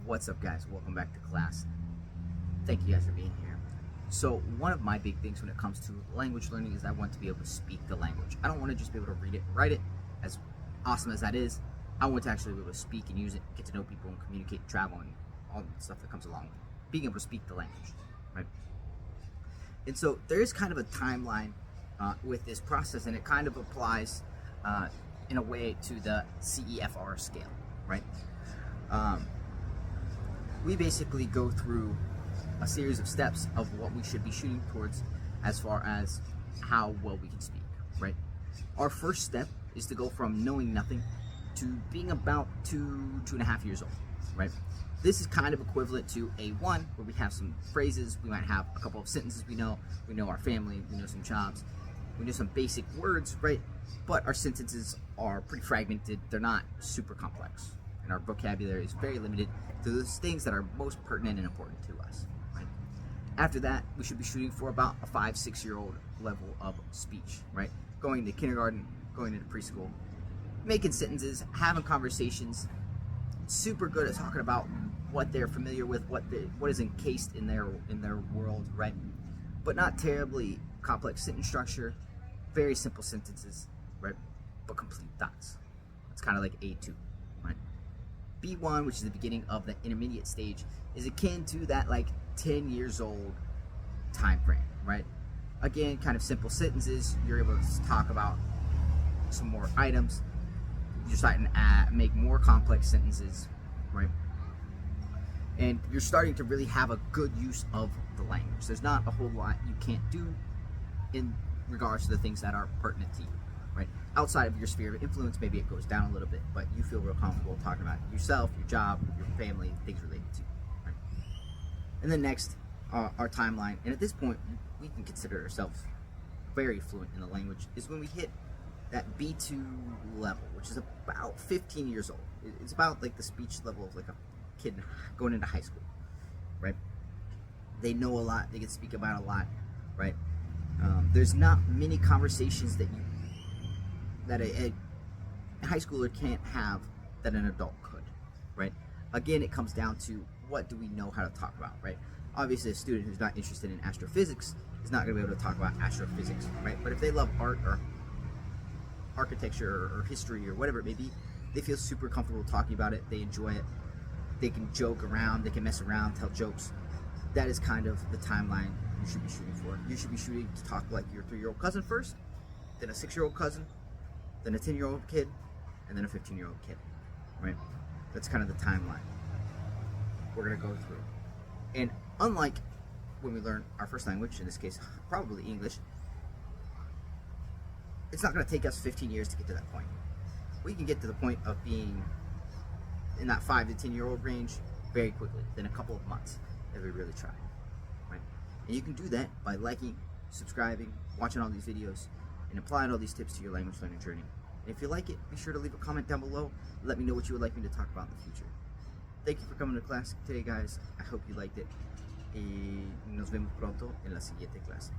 What's up, guys? Welcome back to class. Thank you guys for being here. So one of my big things when it comes to language learning is I want to be able to speak the language. I don't want to just be able to read it and write it, as awesome as that is. I want to actually be able to speak and use it, get to know people and communicate, travel, and all the stuff that comes along with it. Being able to speak the language, right? And so there is kind of a timeline with this process, and it kind of applies in a way to the CEFR scale, right? We basically go through a series of steps of what we should be shooting towards as far as how well we can speak, right? Our first step is to go from knowing nothing to being about 2.5 years old, right? This is kind of equivalent to A1, where we have some phrases, we might have a couple of sentences we know our family, we know some jobs, we know some basic words, right? But our sentences are pretty fragmented, they're not super complex. And our vocabulary is very limited to those things that are most pertinent and important to us, right? After that, we should be shooting for about a 5-6-year-old level of speech, right? Going to kindergarten, going into preschool, making sentences, having conversations, super good at talking about what they're familiar with, what is encased in their world, right? But not terribly complex sentence structure, very simple sentences, right? But complete thoughts. It's kind of like A2, right? B1, which is the beginning of the intermediate stage, is akin to that like 10 years old time frame, right? Again, kind of simple sentences. You're able to talk about some more items. You're starting to make more complex sentences, right? And you're starting to really have a good use of the language. There's not a whole lot you can't do in regards to the things that are pertinent to you, right? Outside of your sphere of influence, maybe it goes down a little bit, but you feel real comfortable talking about yourself, your job, your family, things related to you, right? And then next, our timeline, and at this point, we can consider ourselves very fluent in the language, is when we hit that B2 level, which is about 15 years old. It's about like the speech level of like a kid going into high school, right? They know a lot, they can speak about a lot, right? There's not many conversations that a high schooler can't have that an adult could, right? Again, it comes down to what do we know how to talk about, right? Obviously, a student who's not interested in astrophysics is not going to be able to talk about astrophysics, right? But if they love art or architecture or history or whatever it may be, they feel super comfortable talking about it, they enjoy it, they can joke around, they can mess around, tell jokes. That is kind of the timeline you should be shooting for. You should be shooting to talk like your 3-year-old cousin first, then a 6-year-old cousin, then a 10-year-old kid, and then a 15-year-old kid, right? That's kind of the timeline we're gonna go through. And unlike when we learn our first language, in this case, probably English, it's not gonna take us 15 years to get to that point. We can get to the point of being in that 5 to 10-year-old range very quickly, within a couple of months, if we really try, right? And you can do that by liking, subscribing, watching all these videos, and applying all these tips to your language learning journey. And if you like it, be sure to leave a comment down below. Let me know what you would like me to talk about in the future. Thank you for coming to class today, guys. I hope you liked it. Y nos vemos pronto en la siguiente clase.